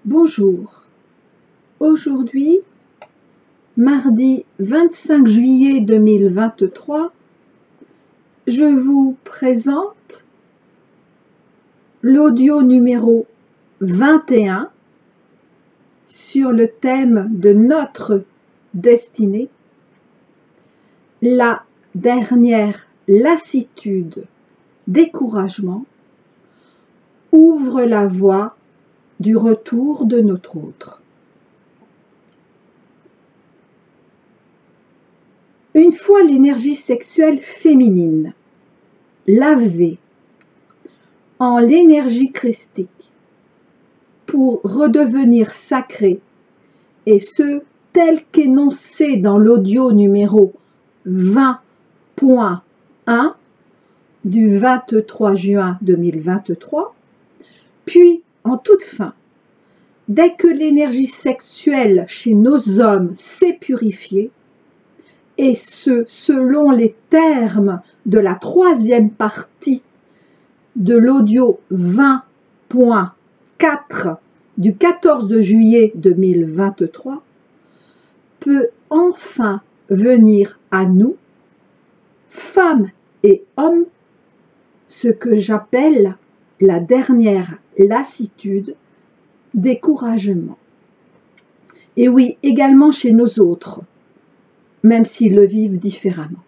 Bonjour, aujourd'hui, mardi 25 juillet 2023, je vous présente l'audio numéro 21 sur le thème de notre destinée, la dernière lassitude, découragement, ouvre la voie du retour de notre autre. Une fois l'énergie sexuelle féminine lavée en l'énergie christique pour redevenir sacrée, et ce tel qu'énoncé dans l'audio numéro 20.1 du 23 juin 2023, puis en toute fin, dès que l'énergie sexuelle chez nos hommes s'est purifiée, et ce selon les termes de la troisième partie de l'audio 20.4 du 14 juillet 2023, peut enfin venir à nous, femmes et hommes, ce que j'appelle la dernière lassitude, découragement. Et oui, également chez nos autres, même s'ils le vivent différemment.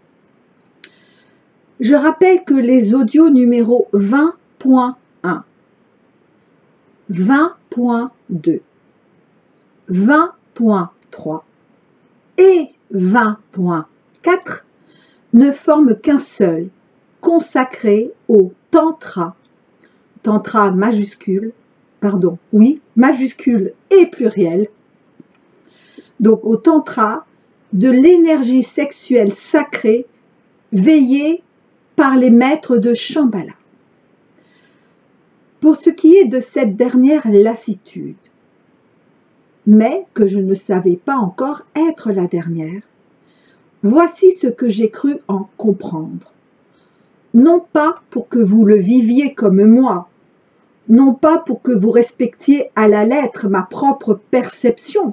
Je rappelle que les audios numéro 20.1, 20.2, 20.3 et 20.4 ne forment qu'un seul, consacré au tantra, tantra majuscule, majuscule et pluriel, donc au tantra de l'énergie sexuelle sacrée veillée par les maîtres de Shambhala. Pour ce qui est de cette dernière lassitude, mais que je ne savais pas encore être la dernière, voici ce que j'ai cru en comprendre. Non pas pour que vous le viviez comme moi, non pas pour que vous respectiez à la lettre ma propre perception,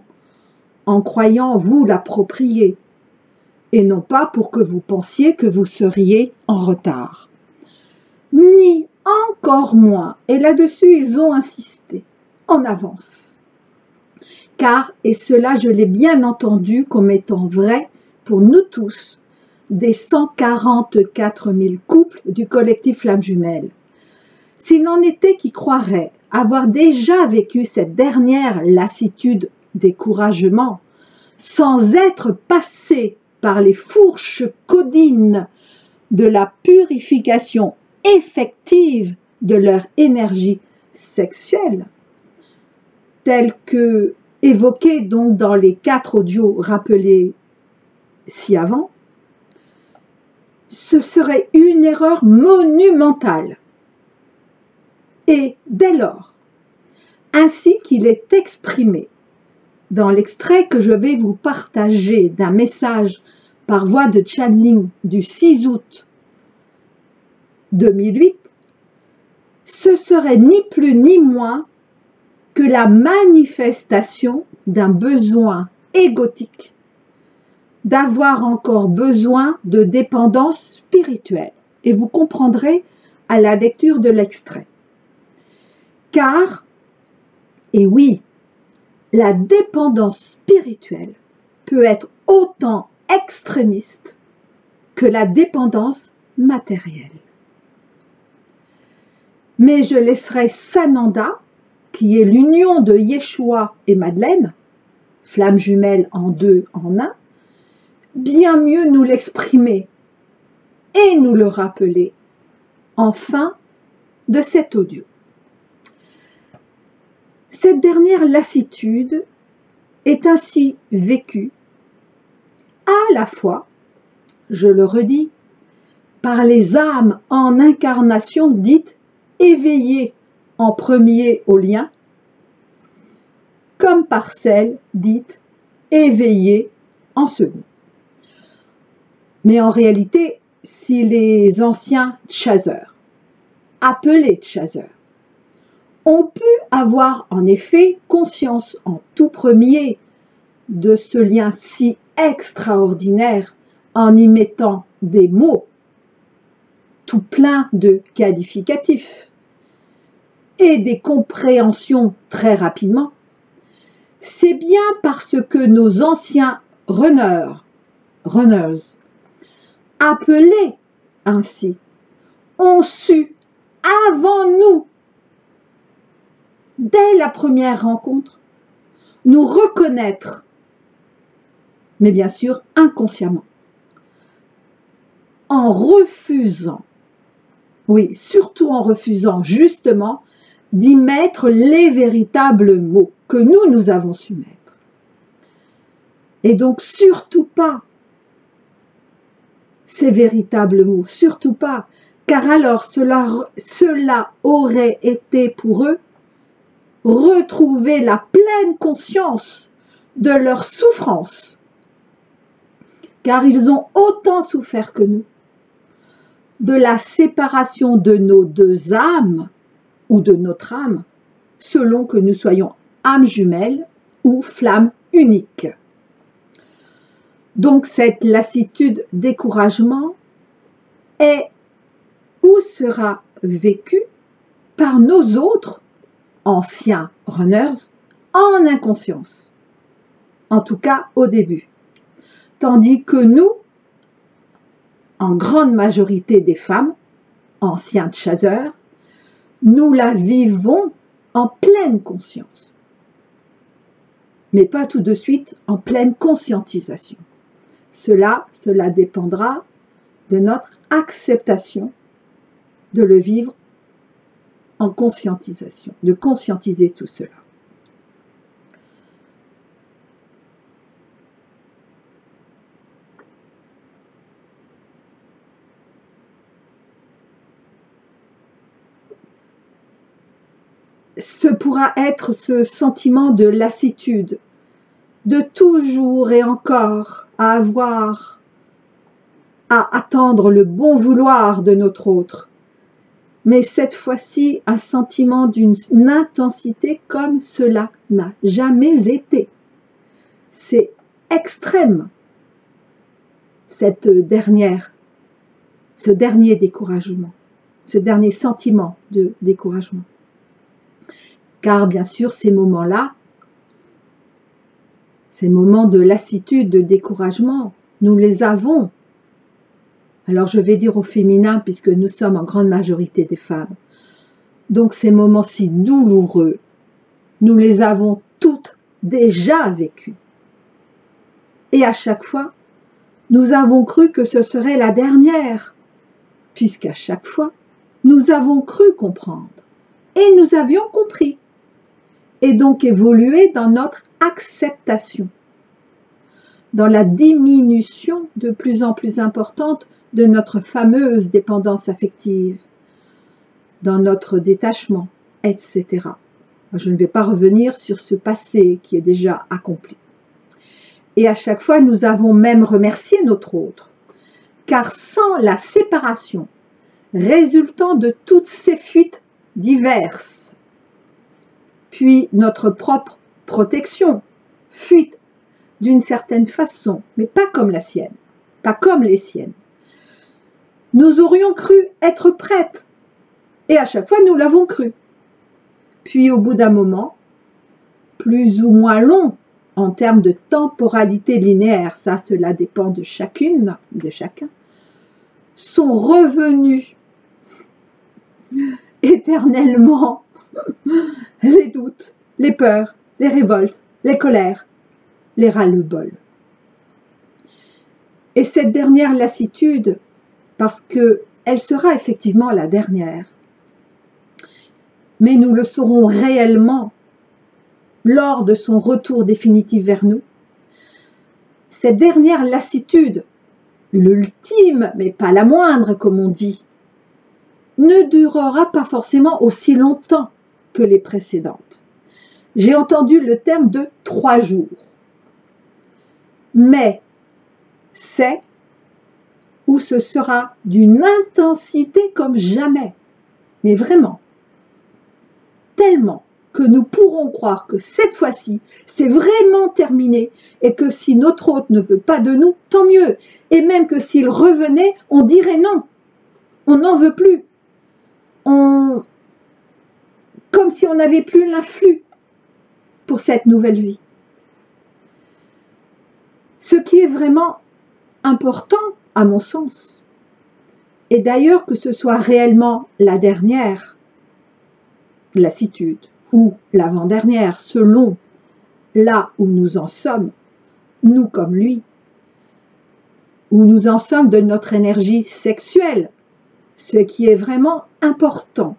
en croyant vous l'approprier, et non pas pour que vous pensiez que vous seriez en retard. Ni encore moins, et là-dessus ils ont insisté, en avance. Car, et cela je l'ai bien entendu comme étant vrai pour nous tous, des 144 000 couples du collectif Flammes Jumelles, s'il n'en était qui croiraient avoir déjà vécu cette dernière lassitude, découragement, sans être passés par les fourches codines de la purification effective de leur énergie sexuelle, telle que évoquée donc dans les 4 audios rappelés ci-avant, ce serait une erreur monumentale. Et dès lors, ainsi qu'il est exprimé dans l'extrait que je vais vous partager d'un message par voie de channeling du 6 août 2008, ce serait ni plus ni moins que la manifestation d'un besoin égotique d'avoir encore besoin de dépendance spirituelle. Et vous comprendrez à la lecture de l'extrait. Car, et oui, la dépendance spirituelle peut être autant extrémiste que la dépendance matérielle. Mais je laisserai Sananda, qui est l'union de Yeshua et Madeleine, flammes jumelles en 2 en 1, bien mieux nous l'exprimer et nous le rappeler en fin de cet audio. Cette dernière lassitude est ainsi vécue à la fois, je le redis, par les âmes en incarnation dites éveillées en premier au lien, comme par celles dites éveillées en second. Mais en réalité, si les anciens chasseurs, appelés chasseurs, ont pu avoir en effet conscience en tout premier de ce lien si extraordinaire en y mettant des mots tout plein de qualificatifs et des compréhensions très rapidement, c'est bien parce que nos anciens runners, appelés ainsi, ont su avant nous, dès la première rencontre, nous reconnaître, mais bien sûr inconsciemment, en refusant, oui, surtout en refusant justement d'y mettre les véritables mots que nous avons su mettre. Et donc surtout pas ces véritables mots, surtout pas, car alors cela aurait été pour eux retrouver la pleine conscience de leur souffrance, car ils ont autant souffert que nous de la séparation de nos deux âmes ou de notre âme, selon que nous soyons âmes jumelles ou flammes uniques. Donc cette lassitude, découragement est ou sera vécue par nos autres anciens runners en inconscience, en tout cas au début, tandis que nous, en grande majorité des femmes, anciens chasseurs, nous la vivons en pleine conscience, mais pas tout de suite en pleine conscientisation. Cela dépendra de notre acceptation de le vivre en conscientisation, de conscientiser tout cela. Ce pourra être ce sentiment de lassitude, de toujours et encore à attendre le bon vouloir de notre autre, mais cette fois-ci un sentiment d'une intensité comme cela n'a jamais été. C'est extrême, ce dernier découragement, ce dernier sentiment de découragement. Car bien sûr, ces moments-là, ces moments de lassitude, de découragement, nous les avons. Alors je vais dire au féminin, puisque nous sommes en grande majorité des femmes. Donc ces moments si douloureux, nous les avons toutes déjà vécus. Et à chaque fois, nous avons cru que ce serait la dernière, puisqu'à chaque fois, nous avons cru comprendre. Et nous avions compris. Et donc évoluer dans notre acceptation, dans la diminution de plus en plus importante de notre fameuse dépendance affective, dans notre détachement, etc. Je ne vais pas revenir sur ce passé qui est déjà accompli. Et à chaque fois, nous avons même remercié notre autre, car sans la séparation résultant de toutes ces fuites diverses, puis notre propre protection, fuite d'une certaine façon, mais pas comme la sienne, pas comme les siennes. Nous aurions cru être prêtes, et à chaque fois nous l'avons cru. Puis au bout d'un moment, plus ou moins long en termes de temporalité linéaire, ça cela dépend de chacune, de chacun, sont revenus éternellement les doutes, les peurs, les révoltes, les colères, les ras-le-bol. Et cette dernière lassitude, parce qu'elle sera effectivement la dernière, mais nous le saurons réellement lors de son retour définitif vers nous, cette dernière lassitude, l'ultime, mais pas la moindre comme on dit, ne durera pas forcément aussi longtemps que les précédentes. J'ai entendu le terme de 3 jours. Mais c'est où ce sera d'une intensité comme jamais. Mais vraiment, tellement que nous pourrons croire que cette fois-ci, c'est vraiment terminé et que si notre hôte ne veut pas de nous, tant mieux. Et même que s'il revenait, on dirait non, on n'en veut plus. Comme si on n'avait plus l'influx pour cette nouvelle vie. Ce qui est vraiment important, à mon sens, et d'ailleurs que ce soit réellement la dernière lassitude ou l'avant-dernière, selon là où nous en sommes, nous comme lui, où nous en sommes de notre énergie sexuelle, ce qui est vraiment important,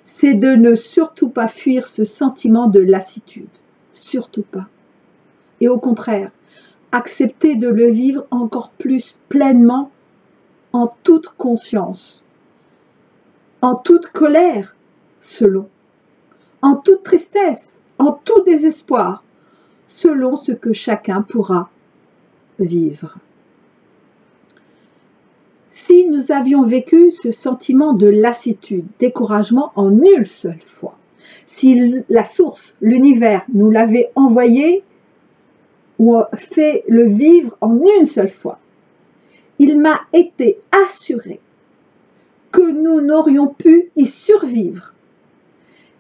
c'est de ne surtout pas fuir ce sentiment de lassitude, surtout pas. Et au contraire, accepter de le vivre encore plus pleinement en toute conscience, en toute colère, selon, en toute tristesse, en tout désespoir, selon ce que chacun pourra vivre. Si nous avions vécu ce sentiment de lassitude, découragement en une seule fois, si la source, l'univers, nous l'avait envoyé ou fait le vivre en une seule fois, il m'a été assuré que nous n'aurions pu y survivre,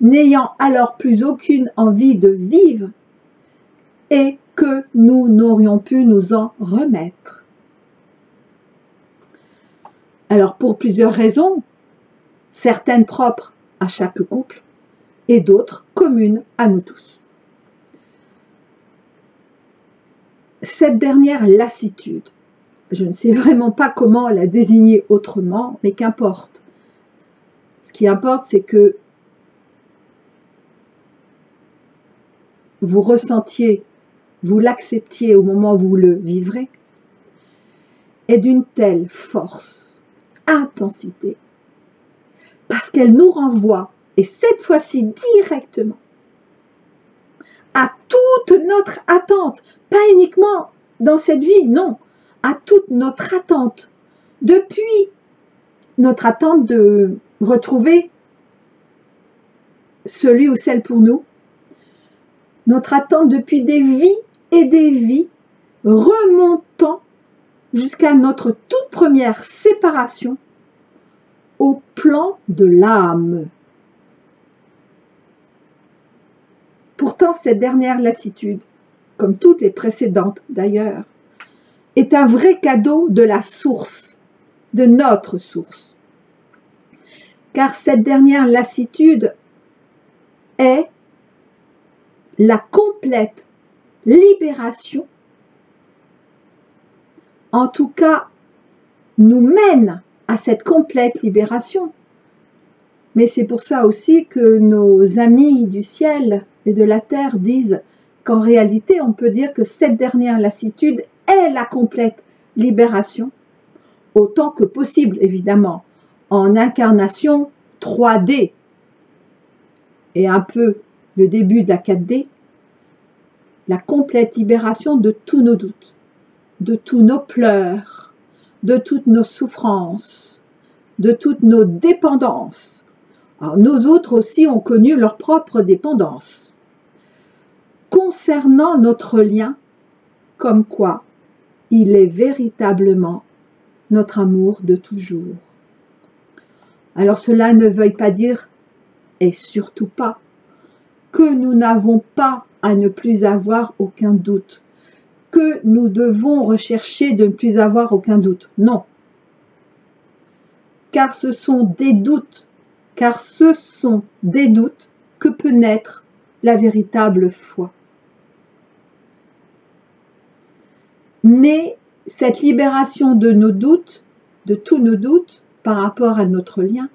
n'ayant alors plus aucune envie de vivre et que nous n'aurions pu nous en remettre. Alors pour plusieurs raisons, certaines propres à chaque couple et d'autres communes à nous tous. Cette dernière lassitude, je ne sais vraiment pas comment la désigner autrement, mais qu'importe. Ce qui importe, c'est que vous ressentiez, vous l'acceptiez au moment où vous le vivrez, est d'une telle force, intensité, parce qu'elle nous renvoie, et cette fois-ci directement, à toute notre attente, pas uniquement dans cette vie, non, à toute notre attente, depuis notre attente de retrouver celui ou celle pour nous, notre attente depuis des vies et des vies, remontant jusqu'à notre toute première séparation au plan de l'âme. Pourtant, cette dernière lassitude, comme toutes les précédentes d'ailleurs, est un vrai cadeau de la source, de notre source. Car cette dernière lassitude est la complète libération, en tout cas, nous mène à cette complète libération. Mais c'est pour ça aussi que nos amis du ciel et de la terre disent qu'en réalité, on peut dire que cette dernière lassitude est la complète libération, autant que possible, évidemment, en incarnation 3D et un peu le début de la 4D, la complète libération de tous nos doutes, de tous nos pleurs, de toutes nos souffrances, de toutes nos dépendances. Alors, nous autres aussi ont connu leur propre dépendance. Concernant notre lien, comme quoi il est véritablement notre amour de toujours. Alors cela ne veuille pas dire, et surtout pas, que nous n'avons pas à ne plus avoir aucun doute, que nous devons rechercher de ne plus avoir aucun doute. Non. Car ce sont des doutes, que peut naître la véritable foi. Mais cette libération de nos doutes, de tous nos doutes par rapport à notre lien,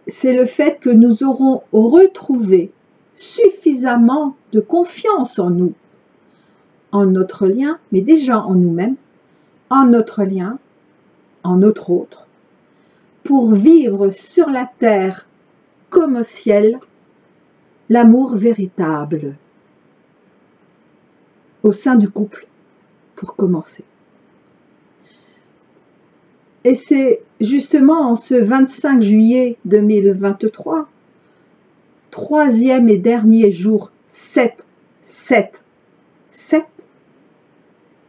c'est le fait que nous aurons retrouvé suffisamment de confiance en nous, en notre lien, mais déjà en nous-mêmes, en notre lien, en notre autre, pour vivre sur la terre comme au ciel l'amour véritable au sein du couple, pour commencer. Et c'est justement en ce 25 juillet 2023, troisième et dernier jour, 7, 7, 7,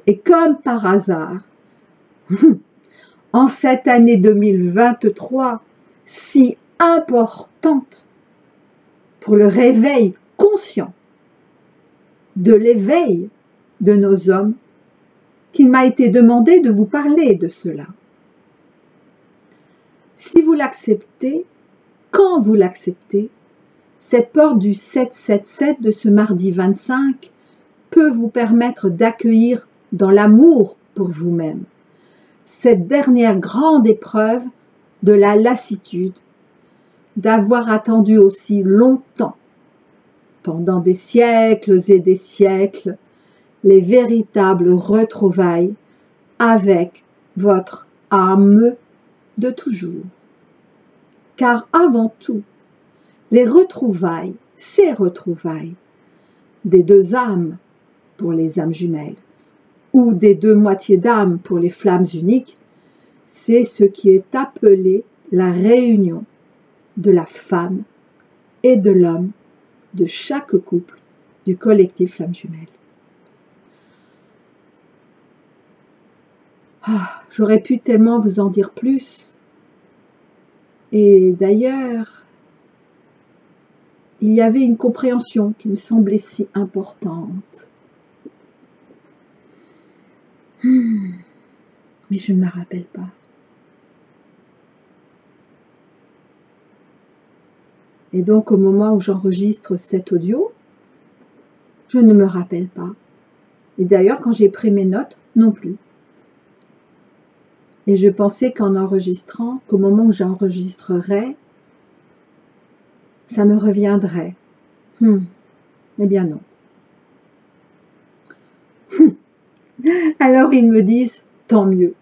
et comme par hasard, en cette année 2023, si importante pour le réveil conscient de l'éveil de nos hommes, qu'il m'a été demandé de vous parler de cela. Si vous l'acceptez, quand vous l'acceptez, cette porte du 777 de ce mardi 25 peut vous permettre d'accueillir dans l'amour pour vous-même cette dernière grande épreuve de la lassitude, d'avoir attendu aussi longtemps, pendant des siècles et des siècles, les véritables retrouvailles avec votre âme de toujours. Car avant tout, les retrouvailles, ces retrouvailles des deux âmes pour les âmes jumelles ou des deux moitiés d'âme pour les flammes uniques, c'est ce qui est appelé la réunion de la femme et de l'homme de chaque couple du collectif flammes jumelles. J'aurais pu tellement vous en dire plus. Et d'ailleurs, il y avait une compréhension qui me semblait si importante. Mais je ne la rappelle pas. Et donc, au moment où j'enregistre cet audio, je ne me rappelle pas. Et d'ailleurs, quand j'ai pris mes notes, non plus. Et je pensais qu'en enregistrant, qu'au moment où j'enregistrerais, ça me reviendrait. Eh bien non. Alors ils me disent, tant mieux,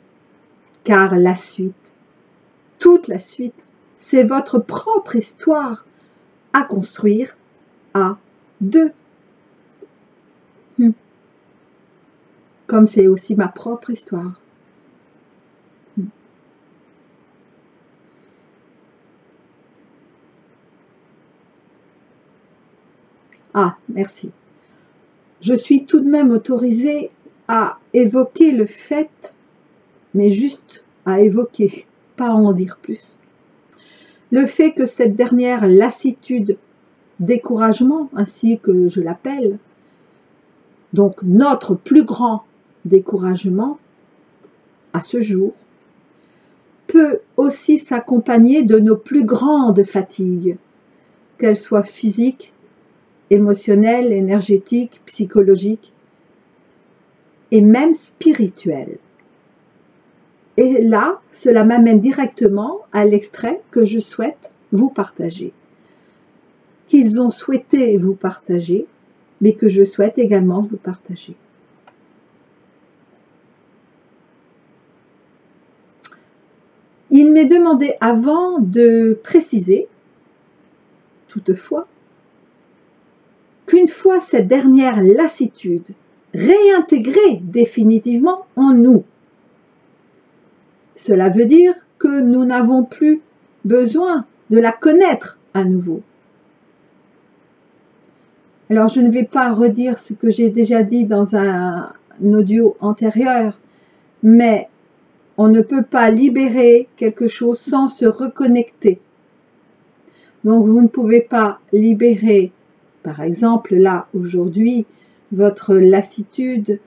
car la suite, toute la suite, c'est votre propre histoire à construire à deux. Comme c'est aussi ma propre histoire. Ah, merci. Je suis tout de même autorisée à évoquer le fait, mais juste à évoquer, pas à en dire plus. Le fait que cette dernière lassitude, découragement, ainsi que je l'appelle, donc notre plus grand découragement à ce jour, peut aussi s'accompagner de nos plus grandes fatigues, qu'elles soient physiques, émotionnelles, énergétiques, psychologiques et même spirituelles. Et là, cela m'amène directement à l'extrait que je souhaite vous partager, qu'ils ont souhaité vous partager, mais que je souhaite également vous partager. Il m'est demandé avant de préciser, toutefois, qu'une fois cette dernière lassitude réintégrée définitivement en nous, cela veut dire que nous n'avons plus besoin de la connaître à nouveau. Alors je ne vais pas redire ce que j'ai déjà dit dans un audio antérieur, mais on ne peut pas libérer quelque chose sans se reconnecter. Donc vous ne pouvez pas libérer, par exemple là aujourd'hui, votre lassitude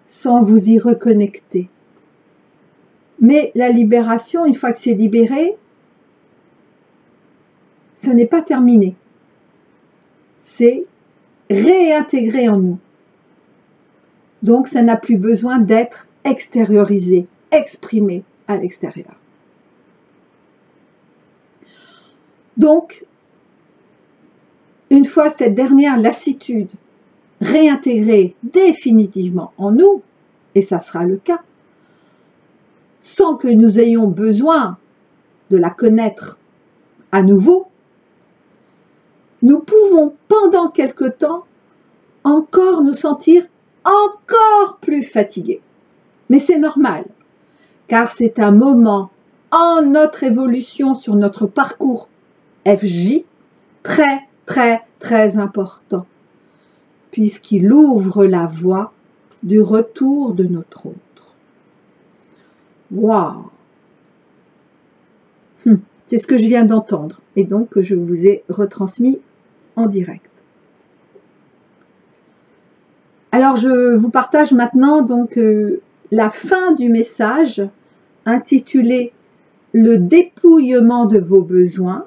sans vous y reconnecter. Mais la libération, une fois que c'est libéré, ce n'est pas terminé. C'est réintégré en nous. Donc ça n'a plus besoin d'être extériorisé, exprimé à l'extérieur. Donc, une fois cette dernière lassitude réintégrée définitivement en nous, et ça sera le cas, sans que nous ayons besoin de la connaître à nouveau, nous pouvons pendant quelque temps encore nous sentir encore plus fatigués. Mais c'est normal, car c'est un moment en notre évolution sur notre parcours FJ, très, très, très important, puisqu'il ouvre la voie du retour de notre autre. Waouh! C'est ce que je viens d'entendre et donc que je vous ai retransmis en direct. Alors je vous partage maintenant donc la fin du message intitulé « Le dépouillement de vos besoins »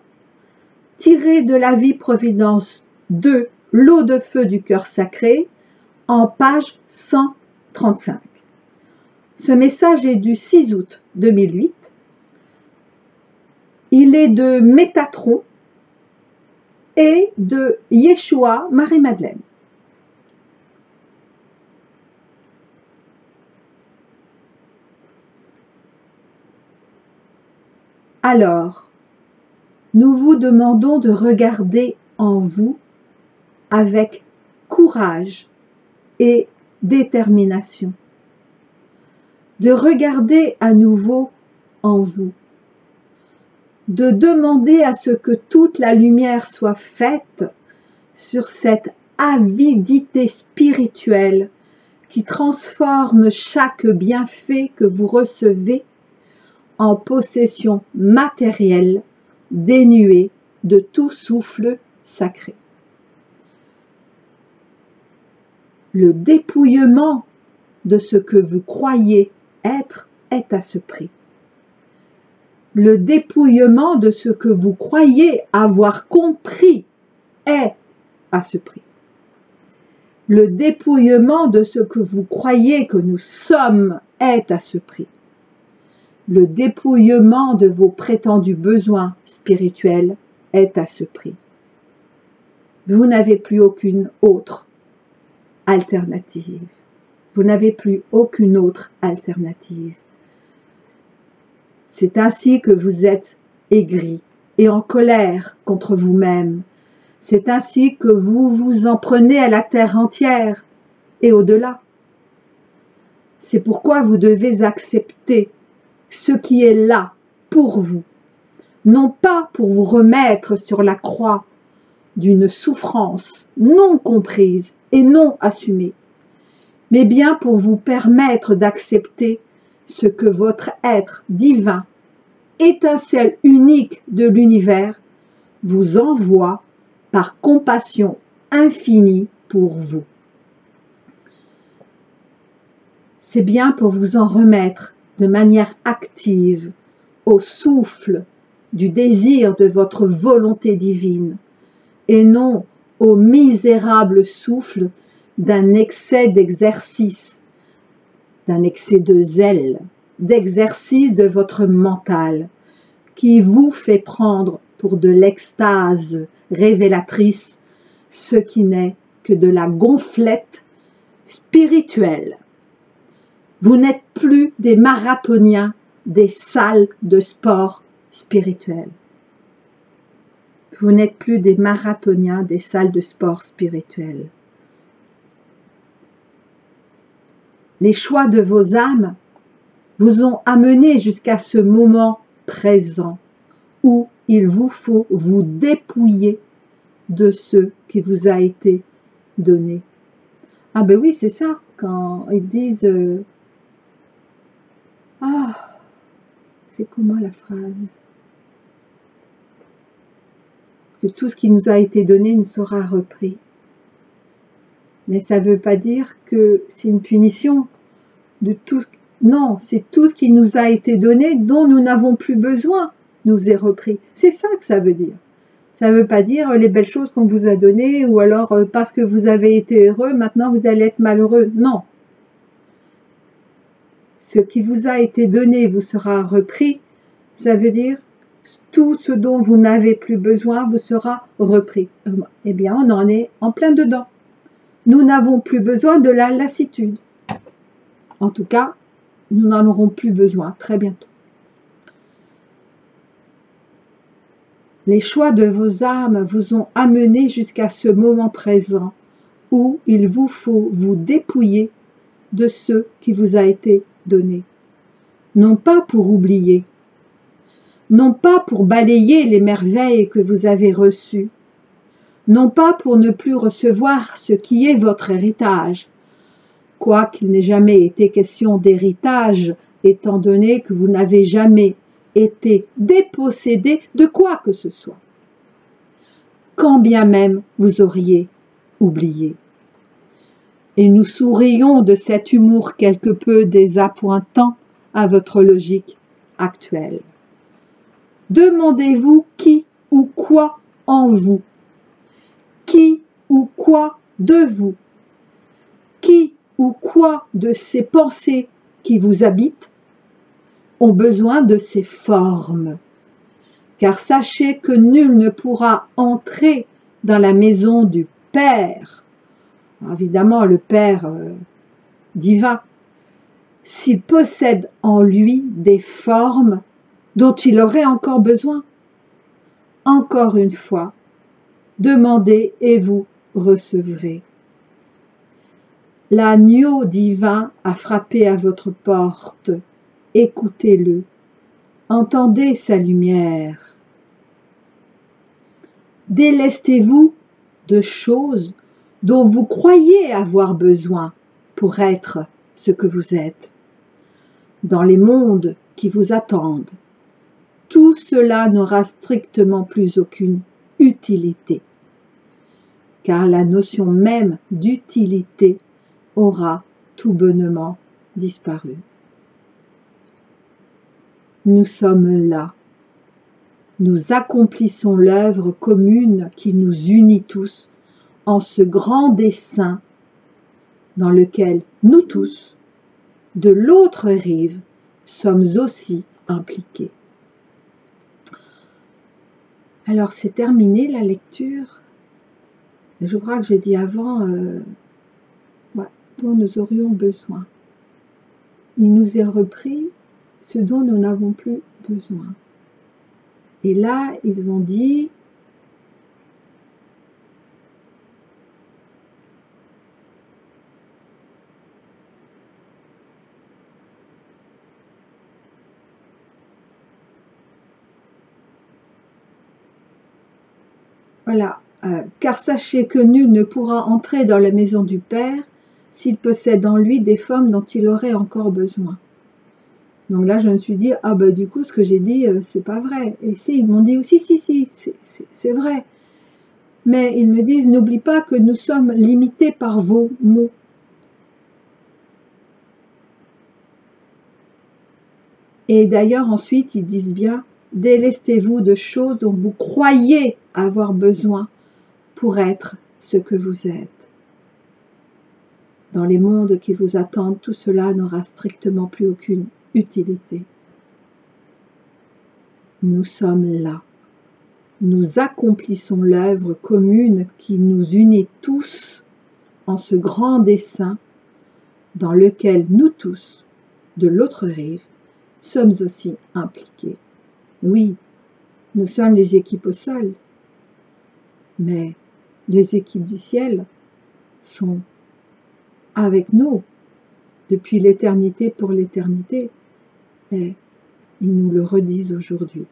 tiré de la vie Providence 2, l'eau de feu du cœur sacré, en page 135. Ce message est du 6 août 2008. Il est de Métatron et de Yeshua Marie-Madeleine. Alors, nous vous demandons de regarder en vous avec courage et détermination, de regarder à nouveau en vous, de demander à ce que toute la lumière soit faite sur cette avidité spirituelle qui transforme chaque bienfait que vous recevez en possession matérielle dénuée de tout souffle sacré. Le dépouillement de ce que vous croyez être est à ce prix. Le dépouillement de ce que vous croyez avoir compris est à ce prix. Le dépouillement de ce que vous croyez que nous sommes est à ce prix. Le dépouillement de vos prétendus besoins spirituels est à ce prix. Vous n'avez plus aucune autre alternative. Vous n'avez plus aucune autre alternative. C'est ainsi que vous êtes aigri et en colère contre vous-même. C'est ainsi que vous vous en prenez à la terre entière et au-delà. C'est pourquoi vous devez accepter ce qui est là pour vous, non pas pour vous remettre sur la croix d'une souffrance non comprise et non assumée, mais bien pour vous permettre d'accepter ce que votre être divin, étincelle unique de l'univers, vous envoie par compassion infinie pour vous. C'est bien pour vous en remettre de manière active au souffle du désir de votre volonté divine et non au misérable souffle d'un excès d'exercice, d'un excès de zèle, d'exercice de votre mental qui vous fait prendre pour de l'extase révélatrice ce qui n'est que de la gonflette spirituelle. Vous n'êtes plus des marathoniens des salles de sport spirituel. Vous n'êtes plus des marathoniens des salles de sport spirituel. Les choix de vos âmes vous ont amené jusqu'à ce moment présent où il vous faut vous dépouiller de ce qui vous a été donné. Ah ben oui, c'est ça, quand ils disent c'est comment la phrase? Que tout ce qui nous a été donné nous sera repris. Mais ça ne veut pas dire que c'est une punition de tout. Non, c'est tout ce qui nous a été donné dont nous n'avons plus besoin nous est repris. C'est ça que ça veut dire. Ça ne veut pas dire les belles choses qu'on vous a données ou alors parce que vous avez été heureux, maintenant vous allez être malheureux. Non. Ce qui vous a été donné vous sera repris. Ça veut dire tout ce dont vous n'avez plus besoin vous sera repris. Eh bien, on en est en plein dedans. Nous n'avons plus besoin de la lassitude. En tout cas, nous n'en aurons plus besoin très bientôt. Les choix de vos âmes vous ont amené jusqu'à ce moment présent où il vous faut vous dépouiller de ce qui vous a été donné. Non pas pour oublier, non pas pour balayer les merveilles que vous avez reçues, non pas pour ne plus recevoir ce qui est votre héritage, quoiqu'il n'ait jamais été question d'héritage, étant donné que vous n'avez jamais été dépossédé de quoi que ce soit, quand bien même vous auriez oublié. Et nous sourions de cet humour quelque peu désappointant à votre logique actuelle. Demandez-vous qui ou quoi en vous, qui ou quoi de vous, qui ou quoi de ces pensées qui vous habitent ont besoin de ces formes. Car sachez que nul ne pourra entrer dans la maison du Père, évidemment le Père divin, s'il possède en lui des formes dont il aurait encore besoin. Encore une fois, demandez et vous recevrez. L'agneau divin a frappé à votre porte. Écoutez-le, entendez sa lumière. Délestez-vous de choses dont vous croyez avoir besoin pour être ce que vous êtes. Dans les mondes qui vous attendent, tout cela n'aura strictement plus aucune utilité, car la notion même d'utilité aura tout bonnement disparu. Nous sommes là. Nous accomplissons l'œuvre commune qui nous unit tous en ce grand dessein dans lequel nous tous, de l'autre rive, sommes aussi impliqués. Alors c'est terminé la lecture. Je crois que j'ai dit avant dont nous aurions besoin. Il nous est repris ce dont nous n'avons plus besoin. Et là, ils ont dit voilà, car sachez que nul ne pourra entrer dans la maison du Père s'il possède en lui des formes dont il aurait encore besoin. Donc là, je me suis dit, ah bah du coup, ce que j'ai dit, c'est pas vrai. Et si, ils m'ont dit, si, c'est vrai. Mais ils me disent, n'oublie pas que nous sommes limités par vos mots. Et d'ailleurs, ensuite, ils disent bien, délestez-vous de choses dont vous croyez avoir besoin pour être ce que vous êtes. Dans les mondes qui vous attendent, tout cela n'aura strictement plus aucune utilité. Nous sommes là. Nous accomplissons l'œuvre commune qui nous unit tous en ce grand dessein dans lequel nous tous, de l'autre rive, sommes aussi impliqués. Oui, nous sommes les équipes au sol, mais les équipes du ciel sont avec nous depuis l'éternité pour l'éternité, et ils nous le redisent aujourd'hui.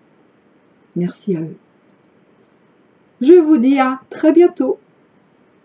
Merci à eux. Je vous dis à très bientôt.